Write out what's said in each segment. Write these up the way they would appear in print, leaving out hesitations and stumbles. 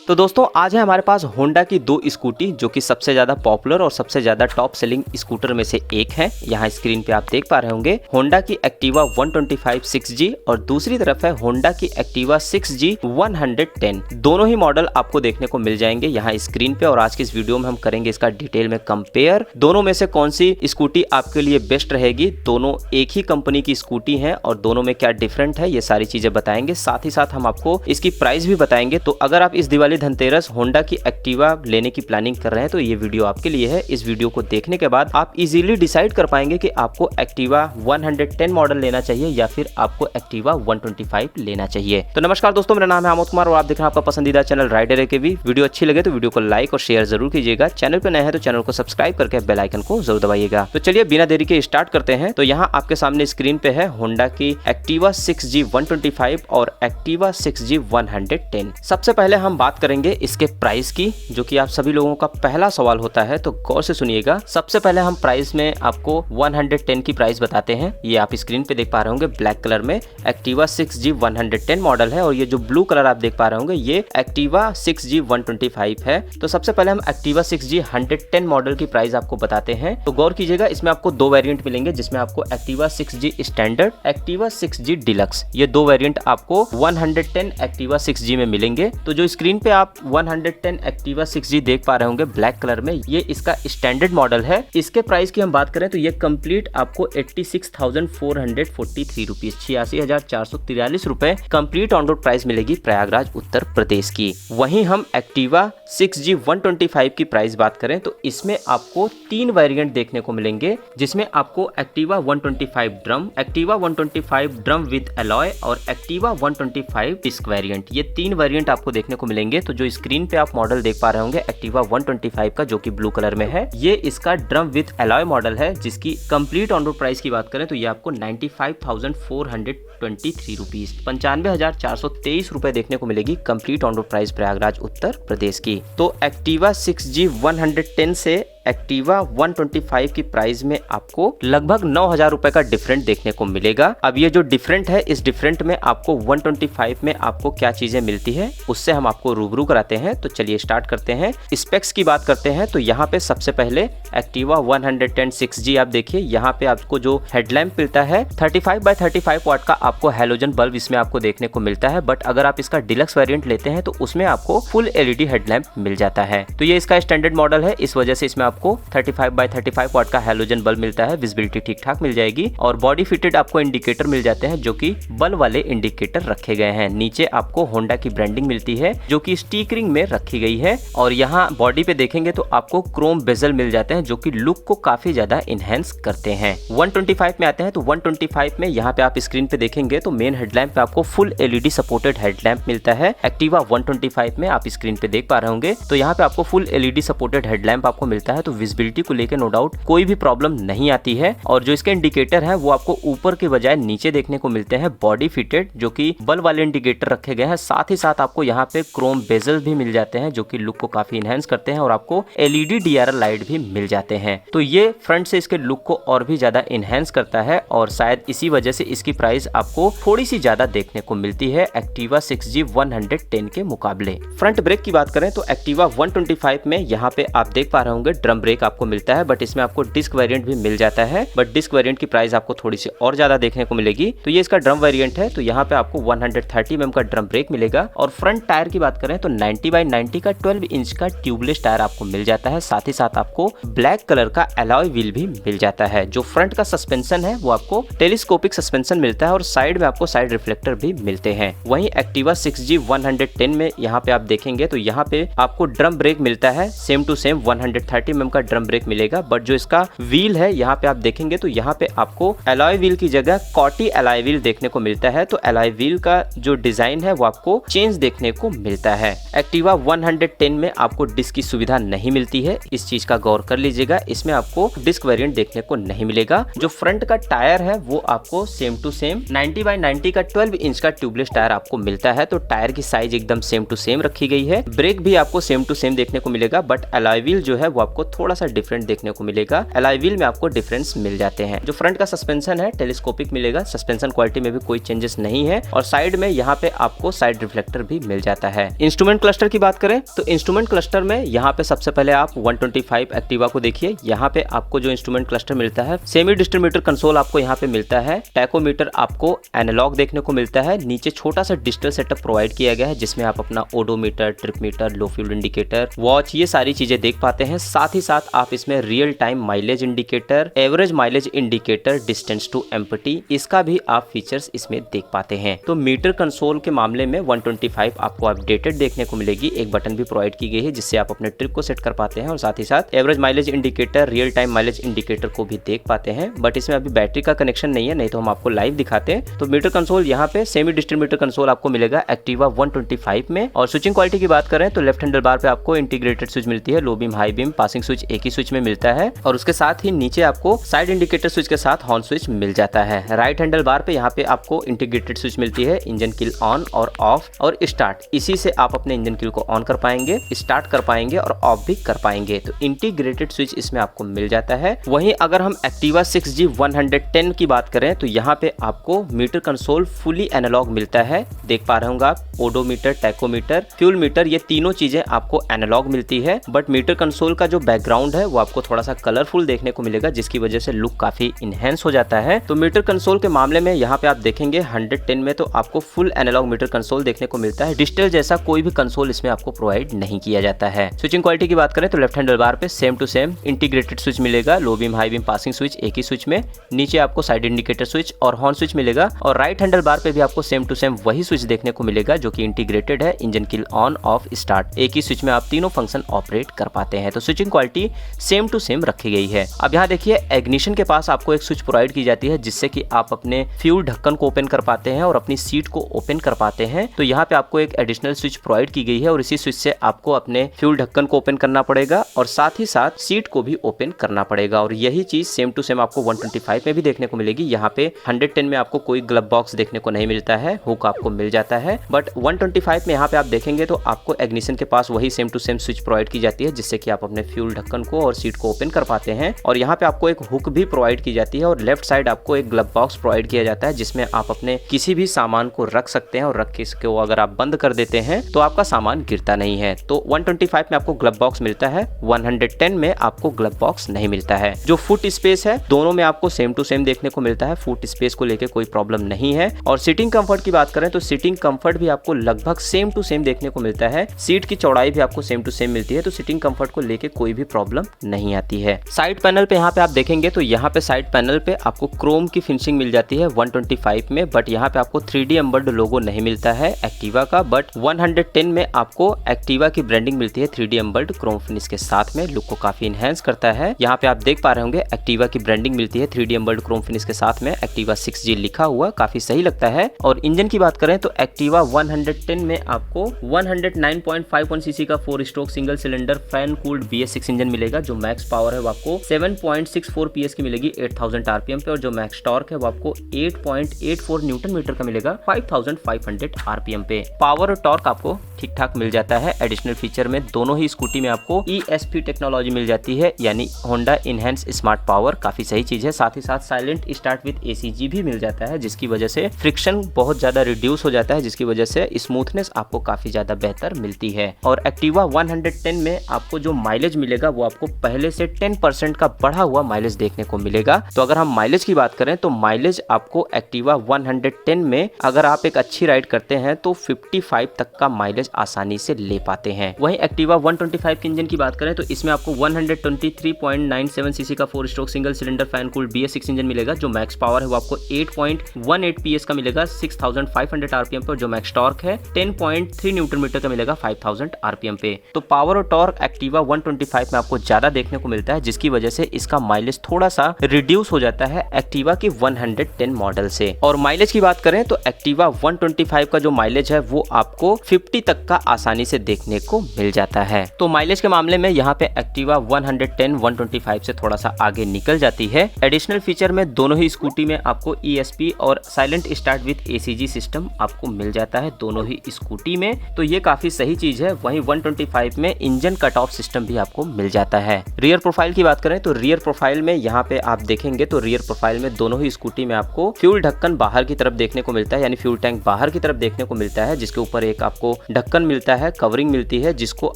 तो दोस्तों आज है हमारे पास होंडा की दो स्कूटी जो कि सबसे ज़्यादा पॉपुलर और सबसे ज़्यादा टॉप सेलिंग स्कूटर में से एक है। यहाँ स्क्रीन पे आप देख पा रहे होंगे होंडा की एक्टिवा 125 6G और दूसरी तरफ है होंडा की एक्टिवा 6G 110। दोनों ही मॉडल आपको देखने को मिल जाएंगे यहाँ स्क्रीन पे और आज की इस वीडियो में हम करेंगे इसका डिटेल में कंपेयर। दोनों में से कौन सी स्कूटी आपके लिए बेस्ट रहेगी, दोनों एक ही कंपनी की स्कूटी है और दोनों में क्या डिफरेंट है, ये सारी चीजें बताएंगे। साथ ही साथ हम आपको इसकी प्राइस भी बताएंगे। तो अगर आप इस दिवाली धनतेरस होंडा की एक्टिवा लेने की प्लानिंग कर रहे हैं तो ये वीडियो आपके लिए है। इस वीडियो को देखने के बाद आप इजीली डिसाइड कर पाएंगे कि आपको एक्टिवा 110 मॉडल लेना चाहिए या फिर आपको एक्टिवा 125 लेना चाहिए। तो नमस्कार दोस्तों, मेरा नाम है आमोद कुमार और आप देख रहे हैं आपका पसंदीदा चैनल राइडर के भी। वीडियो अच्छी लगे तो वीडियो को लाइक और शेयर जरूर कीजिएगा। चैनल पर नए हैं तो चैनल को सब्सक्राइब करके बेल आइकन को जरूर दबाइएगा। तो चलिए बिना देरी के स्टार्ट करते हैं। तो यहाँ आपके सामने स्क्रीन पे है होंडा की एक्टिवा 6G 125 और एक्टिवा 6G 110। सबसे पहले हम बात करेंगे इसके प्राइस की, जो कि आप सभी लोगों का पहला सवाल होता है, तो गौर से सुनिएगा। सबसे पहले हम प्राइस में आपको 110 की प्राइस बताते हैं। ये आप स्क्रीन पे देख पा रहे होंगे ब्लैक कलर में एक्टिवा 6G 110 मॉडल है और ये जो ब्लू कलर आप देख पा रहे होंगे ये एक्टिवा 6G 125 है। तो सबसे पहले हम एक्टिवा 6G 110 मॉडल की प्राइस आपको बताते हैं। तो गौर कीजिएगा, इसमें आपको दो वेरिएंट मिलेंगे जिसमें आपको Activa 6G standard, Activa 6G deluxe, ये दो वेरिएंट आपको 110 एक्टिवा 6G में मिलेंगे। तो जो स्क्रीन पे आप 110 एक्टिवा 6G देख पा रहे होंगे ब्लैक कलर में, ये इसका स्टैंडर्ड मॉडल है। इसके प्राइस की हम बात करें तो ये कंप्लीट आपको 86,443 रुपीज, 86,443 रुपए कंप्लीट ऑन रोड प्राइस मिलेगी प्रयागराज उत्तर प्रदेश की। वहीं हम एक्टिवा 6G 125 की प्राइस बात करें तो इसमें आपको तीन वेरिएंट देखने को मिलेंगे, जिसमें आपको Activa 125 drum, Activa 125 drum with alloy और एक्टिवा 125 डिस्क वेरिएंट, ये तीन वेरिएंट आपको देखने को मिलेंगे। तो जो स्क्रीन पे आप मॉडल देख पा रहे होंगे एक्टिवा 125 का, जो कि ब्लू कलर में है, ये इसका ड्रम विद अलॉय मॉडल है, जिसकी कंप्लीट ऑन रोड प्राइस की बात करें तो ये आपको 95,423 रुपीज, 95,423 रुपए देखने को मिलेगी complete on road price Prayagraj Uttar Pradesh की। तो एक्टिवा 6G 110 से एक्टिवा 125 की प्राइस में आपको लगभग 9,000 रुपए का डिफरेंट देखने को मिलेगा। अब ये जो डिफरेंट है, इस डिफरेंट में आपको 125 में आपको क्या चीजें मिलती है उससे हम आपको रूबरू कराते हैं। तो चलिए स्टार्ट करते हैं। स्पेक्स की बात करते हैं तो यहाँ पे सबसे पहले एक्टिवा 110 6G आप देखिए, यहाँ पे आपको जो हेडलैम्प मिलता है 35x35 वाट का आपको हैलोजन बल्ब इसमें आपको देखने को मिलता है। बट अगर आप इसका डिलक्स वेरिएंट लेते हैं तो उसमें आपको फुल LED हेडलैम्प मिल जाता है। तो ये इसका स्टैंडर्ड मॉडल है, इस वजह से इसमें आपको 35x35 वाट का हैलोजन बल्ब मिलता है। विजिबिलिटी ठीक ठाक मिल जाएगी और बॉडी फिटेड आपको इंडिकेटर मिल जाते हैं, जो कि बल्ब वाले इंडिकेटर रखे गए हैं। नीचे आपको होंडा की ब्रांडिंग मिलती है जो कि स्टिकरिंग में रखी गई है और यहाँ बॉडी पे देखेंगे तो आपको क्रोम बेजल मिल जाते हैं, जो कि लुक को काफी ज्यादा इनहेंस करते हैं। 125 में आते हैं तो 125 में यहाँ पे आप स्क्रीन पे देखेंगे तो मेन हेडलैम्प पे आपको फुल LED सपोर्टेड हेडलैम्प मिलता है। एक्टिवा 125 में आप स्क्रीन पे देख पा रहे होंगे तो यहाँ पे आपको फुल LED सपोर्टेड हेडलैम्प आपको मिलता है। तो विजिबिलिटी को लेकर नो डाउट कोई भी प्रॉब्लम नहीं आती है और जो इसके इंडिकेटर है वो आपको ऊपर के बजाय नीचे देखने को मिलते हैं, बॉडी फिटेड, जो कि बल्ब वाले इंडिकेटर रखे गए हैं। साथ ही साथ आपको यहाँ पे क्रोम बेजल भी मिल जाते हैं, जो कि लुक को काफी इनहेंस करते हैं और आपको LED DRL लाइट भी मिल जाते हैं। तो ये फ्रंट से इसके लुक को और भी ज्यादा इनहेंस करता है और शायद इसी वजह से इसकी प्राइस आपको थोड़ी सी ज्यादा देखने को मिलती है एक्टिवा 6G 110 के मुकाबले। फ्रंट ब्रेक की बात करें तो एक्टिवा 125 में यहाँ पे आप देख पा रहे होंगे ड्रम ब्रेक आपको मिलता है, बट इसमें आपको डिस्क वेरिएंट भी मिल जाता है। बट डिस्क वेरिएंट की प्राइस आपको थोड़ी सी और ज्यादा देखने को मिलेगी। तो ये इसका ड्रम वेरिएंट है, तो यहाँ पे आपको 130 mm का ड्रम ब्रेक मिलेगा। और फ्रंट टायर की बात करें तो 90x90 का 12 इंच का ट्यूबलेस टायर आपको मिल जाता है। साथ ही साथ आपको ब्लैक कलर का अलॉय व्हील भी मिल जाता है। जो फ्रंट का सस्पेंशन है वो आपको टेलीस्कोपिक सस्पेंशन मिलता है और साइड में आपको साइड रिफ्लेक्टर भी मिलते हैं। वहीं एक्टिवा 6G 110 में यहाँ पे आप देखेंगे तो यहाँ पे आपको ड्रम ब्रेक मिलता है, सेम टू सेम 130 mm का ड्रम ब्रेक मिलेगा। बट जो इसका व्हील है यहाँ पे आप देखेंगे तो यहाँ पे आपको अलॉय व्हील की जगह कॉटी अलॉय व्हील देखने को मिलता है। तो अलॉय व्हील का जो डिजाइन है वो आपको चेंज देखने को मिलता है। एक्टिवा 110 में आपको डिस्क की सुविधा नहीं मिलती है, इस चीज का गौर कर लीजिएगा। इसमें आपको डिस्क वेरिएंट देखने को नहीं मिलेगा। जो फ्रंट का टायर है वो आपको सेम टू सेम 90x90 का 12 इंच का ट्यूबलेस टायर आपको मिलता है। तो टायर की साइज एकदम सेम टू सेम रखी गई है। ब्रेक भी आपको सेम टू सेम देखने को मिलेगा, बट अलॉय व्हील जो है वो आपको थोड़ा सा डिफरेंट देखने को मिलेगा। एलॉय व्हील में आपको डिफरेंस मिल जाते हैं। जो फ्रंट का सस्पेंशन है टेलीस्कोपिक मिलेगा, सस्पेंशन क्वालिटी में भी कोई चेंजेस नहीं है और साइड में यहाँ पे आपको साइड रिफ्लेक्टर भी मिल जाता है। इंस्ट्रूमेंट क्लस्टर की बात करें तो इंस्ट्रूमेंट क्लस्टर में यहाँ पे सबसे पहले आप 125 एक्टिवा को देखिए। यहाँ पे आपको जो इंस्ट्रूमेंट क्लस्टर मिलता है, सेमी डिस्ट्रीब्यूटर कंसोल आपको यहाँ पे मिलता है, टैकोमीटर आपको एनालॉग देखने को मिलता है, नीचे छोटा सा डिजिटल सेटअप प्रोवाइड किया गया है जिसमें आप अपना ओडोमीटर, ट्रिप मीटर, लो फ्यूल इंडिकेटर, वॉच, ये सारी चीजें देख पाते हैं। साथ ही साथ आप इसमें real time mileage indicator, average mileage indicator, distance to empty, इसका भी आप फीचर्स इसमें देख पाते हैं। तो मीटर कंसोल के मामले में 125 आपको अपडेटेड देखने को मिलेगी। एक बटन भी प्रोवाइड की गई है जिससे आप अपने ट्रिप को सेट कर पाते हैं और साथ ही साथ average mileage indicator, real time mileage indicator को भी देख पाते हैं। बट इसमें अभी बैटरी का कनेक्शन नहीं है, नहीं तो हम आपको लाइव दिखाते हैं। तो मीटर कंसोल यहाँ पे सेमी डिस्ट्रीब्यूटर कंसोल आपको मिलेगा एक्टिवा 125 में। और स्विचिंग क्वालिटी की बात करें तो लेफ्ट हैंडल बार पे आपको इंटीग्रेटेड स्विच मिलती है, लो beam, high beam, passing switch एक ही स्विच में मिलता है और उसके साथ ही नीचे आपको साइड इंडिकेटर स्विच के साथ हॉर्न स्विच मिल जाता है। राइट हैंडल बार पे यहाँ पे आपको इंटीग्रेटेड स्विच मिलती है, इंजन किल ऑन और ऑफ और स्टार्ट, इसी से आप अपने इंजन किल को ऑन कर पाएंगे, स्टार्ट कर पाएंगे और ऑफ भी कर पाएंगे। तो इंटीग्रेटेड स्विच इसमें आपको मिल जाता है। वहीं अगर हम एक्टिवा 6G 110 की बात करें तो यहाँ पे आपको मीटर कंसोल फुली एनालॉग मिलता है। देख पा रहे होंगे आप, ओडोमीटर, टैकोमीटर, फ्यूल मीटर, ये तीनों चीजें आपको एनालॉग मिलती है। बट मीटर कंसोल का जो बैकग्राउंड है वो आपको थोड़ा सा कलरफुल देखने को मिलेगा जिसकी वजह से लुक काफी इनहेंस हो जाता है। तो मीटर कंसोल के मामले में यहाँ पे आप देखेंगे 110 में तो आपको फुल एनालॉग मीटर कंसोल देखने को मिलता है। डिजिटल जैसा कोई भी कंसोल इसमें आपको प्रोवाइड नहीं किया जाता है। स्विचिंग क्वालिटी की बात करें तो लेफ्ट हैंडल बार पे same to same integrated switch मिलेगा, low beam, high beam, passing switch एक ही स्विच में, नीचे आपको साइड इंडिकेटर स्विच और हॉर्न स्विच मिलेगा और राइट हैंडल बार पे भी आपको सेम टू सेम वही स्विच देखने को मिलेगा जो कि इंटीग्रेटेड है, engine kill on, off, start, एक ही स्विच में आप तीनों फंक्शन ऑपरेट कर पाते हैं। तो switching quality same to same रखी गई है। अब यहाँ देखिए एग्निशन के पास आपको एक स्विच प्रोवाइड की जाती है जिससे कि आप अपने फ्यूल ढक्कन को ओपन कर पाते हैं और अपनी सीट को ओपन कर पाते हैं। तो यहाँ पे आपको एक एडिशनल स्विच प्रोवाइड की गई है और इसी स्विच से आपको अपने फ्यूल ढक्कन को ओपन करना पड़ेगा और साथ ही साथ सीट को भी ओपन करना पड़ेगा। और यही चीज सेम टू सेम आपको 125 में भी देखने को मिलेगी। यहाँ पे 110 में आपको कोई ग्लव बॉक्स देखने को नहीं मिलता है, हुक आपको मिल जाता है। बट 125 में यहाँ पे आप देखेंगे तो आपको एग्निशन के पास वही same to same switch provide की जाती है जिससे कि आप अपने फ्यूल ढक्कन को और सीट को ओपन कर पाते हैं। और यहाँ पे आपको एक हुक भी प्रोवाइड की जाती है और लेफ्ट साइड आपको एक ग्लव बॉक्स प्रोवाइड किया जाता है जिसमें आप अपने किसी भी सामान को रख सकते हैं और रख के इसको अगर आप बंद कर देते हैं तो आपका सामान गिरता नहीं है। तो 125 में आपको ग्लव बॉक्स मिलता है, 110 में आपको ग्लव बॉक्स नहीं मिलता है। जो फुट स्पेस है दोनों में आपको सेम टू सेम देखने को मिलता है, फुट स्पेस को लेके कोई प्रॉब्लम नहीं है। और सीटिंग कंफर्ट की बात करें तो सीटिंग कंफर्ट भी आपको लगभग सेम टू सेम देखने को मिलता है, सीट की चौड़ाई भी आपको सेम टू सेम मिलती है। तो सीटिंग कंफर्ट को लेके कोई भी प्रॉब्लम नहीं आती है। साइड पैनल पे यहाँ पे आप देखेंगे तो यहाँ पे साइड पैनल पे आपको क्रोम की फिनिशिंग मिल जाती है 125 में, बट यहाँ पे आपको 3D एम्बर्ड लोगो नहीं मिलता है एक्टिवा का। बट 110 में आपको एक्टिवा की ब्रांडिंग मिलती है 3D एम्बर्ड क्रोम फिनिश के साथ में, लुक को काफी इनहेंस करता है। यहाँ पे आप देख पा रहे होंगे एक्टिवा की ब्रांडिंग मिलती है 3D एम्बर्ड क्रोम फिनिश के साथ में, एक्टिवा 6G लिखा हुआ, काफी सही लगता है। और इंजन की बात करें तो एक्टिवा 110 में आपको 109.51 सीसी का 4 stroke single cylinder fan cooled BS6 engine मिलेगा। जो मैक्स पावर है वो आपको 7.64 PS की मिलेगी 8000 RPM पे और जो मैक्स टॉर्क है वो आपको 8.84 न्यूटन मीटर का मिलेगा 5500 RPM पे। पावर और टॉर्क आपको ठीक ठाक मिल जाता है। एडिशनल फीचर में दोनों ही स्कूटी में आपको ESP टेक्नोलॉजी मिल जाती है, यानी होंडा इनहेंस स्मार्ट पावर, काफी सही चीज है। साथ ही साथ साइलेंट स्टार्ट विद ACG भी मिल जाता है जिसकी वजह से फ्रिक्शन बहुत ज्यादा रिड्यूस हो जाता है, जिसकी वजह से स्मूथनेस आपको काफी ज्यादा बेहतर मिलती है। और एक्टिवा 110 में आपको जो माइलेज मिलेगा वो आपको पहले से 10% का बढ़ा हुआ माइलेज देखने को मिलेगा। तो अगर हम माइलेज की बात करें तो माइलेज आपको एक्टिवा 110 में अगर आप एक अच्छी राइड करते हैं तो 55 तक का माइलेज आसानी से ले पाते हैं। वहीं एक्टिवा 125 के इंजन की बात करें तो इसमें आपको 123.97 सीसी का 4 stroke single cylinder fan cooled BS6 engine मिलेगा। जो मैक्स पावर है वो आपको 8.18 PS का मिलेगा 6500 RPM पे। जो मैक्स टॉर्क है 10.3 न्यूटन मीटर का मिलेगा 5000 RPM पे। तो पावर और टॉर्क एक्टिवा 125 में आपको ज्यादा देखने को मिलता है जिसकी वजह से इसका माइलेज थोड़ा सा रिड्यूस हो जाता है एक्टिवा की 110 मॉडल से। और माइलेज की बात करें तो एक्टिवा 125 का जो माइलेज है वो आपको 50 तक का आसानी से देखने को मिल जाता है। तो माइलेज के मामले में यहाँ पे एक्टिवा 110 125 से थोड़ा सा आगे निकल जाती है। एडिशनल फीचर में दोनों ही स्कूटी में आपको ESP और silent start with ACG system आपको मिल जाता है दोनों ही स्कूटी में, तो ये काफी सही चीज है। वहीं 125 में इंजन कट ऑफ सिस्टम भी आपको मिल जाता है। रियर प्रोफाइल की बात करें तो रियर प्रोफाइल में यहाँ पे आप देखेंगे तो रियर प्रोफाइल में दोनों ही स्कूटी में आपको फ्यूल ढक्कन बाहर की तरफ देखने को मिलता है, यानी फ्यूल टैंक बाहर की तरफ देखने को मिलता है, जिसके ऊपर एक आपको ढक्कन मिलता है, कवरिंग मिलती है, जिसको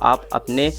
आप अपने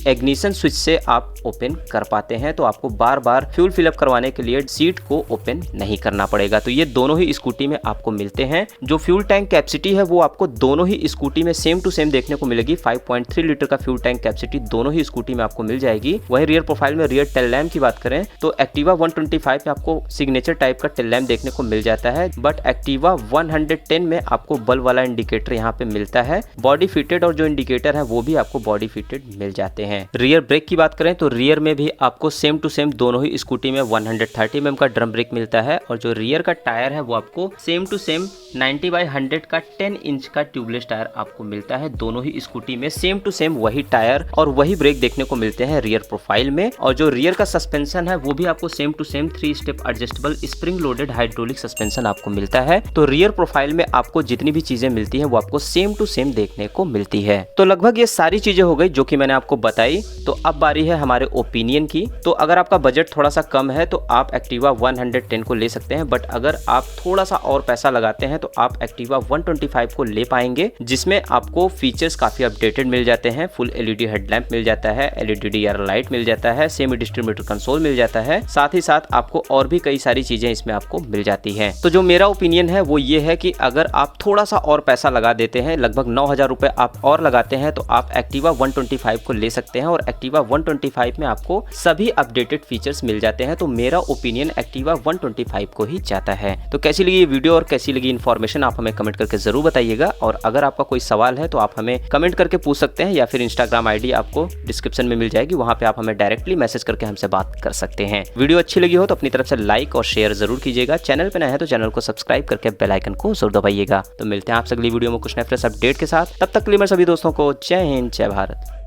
इग्निशन स्विच से आप ओपन कर पाते हैं। तो आपको बार बार फ्यूल फिलअप करवाने के लिए सीट को ओपन नहीं करना पड़ेगा। तो ये दोनों ही स्कूटी में आपको मिलते हैं। जो फ्यूल टैंक कैपेसिटी है वो आपको दोनों ही स्कूटी में सेम टू सेम देखने को मिलेगी। 5.3 लीटर का फ्यूल टैंक कैपेसिटी दोनों ही स्कूटी में आपको मिल जाएगी। वहीं रियर प्रोफाइल में रियर टेल लैम्प की बात करें तो एक्टिवा 125 में आपको सिग्नेचर टाइप का टेल लैम्प देखने को मिल जाता है, बट एक्टिवा 110 में आपको बल्ब वाला इंडिकेटर यहाँ पे मिलता है। बॉडी फिटेड और जो इंडिकेटर है वो भी आपको बॉडी फिटेड मिल जाते हैं। रियर ब्रेक की बात करें तो रियर में भी आपको सेम टू सेम दोनों ही स्कूटी में 130 mm का ड्रम ब्रेक मिलता है, और जो रियर का टायर है वो आपको सेम टू सेम 90/100 का 10 इंच का ट्यूबलेस टायर आपको मिलता है। दोनों ही स्कूटी में सेम टू सेम वही टायर और वही ब्रेक देखने को मिलते हैं रियर प्रोफाइल में। और जो रियर का सस्पेंशन है वो भी आपको same to same 3 step adjustable spring loaded hydraulic suspension आपको मिलता है। तो रियर प्रोफाइल में आपको जितनी भी चीजें मिलती हैं वो आपको सेम टू सेम देखने को मिलती है। तो लगभग ये सारी चीजें हो गई जो कि मैंने आपको बताई। तो अब बारी है हमारे ओपिनियन की। तो अगर आपका बजट थोड़ा सा कम है तो आप एक्टिवा 110 को ले सकते हैं, बट अगर आप थोड़ा सा और पैसा लगाते हैं तो आप एक्टिवा 125 को ले पाएंगे, जिसमें आपको फीचर्स काफी अपडेटेड मिल जाते हैं। फुल एलईडी हेडलैम्प मिल जाता है, एलईडी डीआर लाइट मिल जाता है, सेमी डिस्ट्रीब्यूटर कंसोल मिल जाता है, साथ ही साथ आपको और भी कई सारी चीजें इसमें आपको मिल जाती हैं। तो जो मेरा ओपिनियन है वो ये है कि अगर आप थोड़ा सा और पैसा लगा देते हैं, लगभग 9,000 रुपए आप और लगाते हैं, तो आप एक्टिवा 125 को ले सकते हैं। और एक्टिवा 125 में आपको सभी अपडेटेड फीचर्स मिल जाते हैं। तो मेरा ओपिनियन एक्टिवा 125 को ही जाता है। तो कैसी लगी ये वीडियो और कैसी लगी इन्फॉर्मेशन आप हमें कमेंट करके जरूर बताइएगा। और अगर आपका कोई सवाल है तो आप हमें कमेंट करके पूछ सकते हैं, या फिर इंस्टाग्राम आईडी आपको डिस्क्रिप्शन में मिल जाएगी, वहां पे आप हमें डायरेक्टली मैसेज करके हमसे बात कर सकते हैं। वीडियो अच्छी लगी हो तो अपनी तरफ से लाइक और शेयर जरूर कीजिएगा। चैनल पे नया है तो चैनल को सब्सक्राइब करके बेल आइकन को जरूर दबाइएगा। तो मिलते हैं आपसे अगली वीडियो में कुछ नए फ्रेश अपडेट के साथ। तब तक के लिए मेरे सभी दोस्तों को जय हिंद, जय भारत।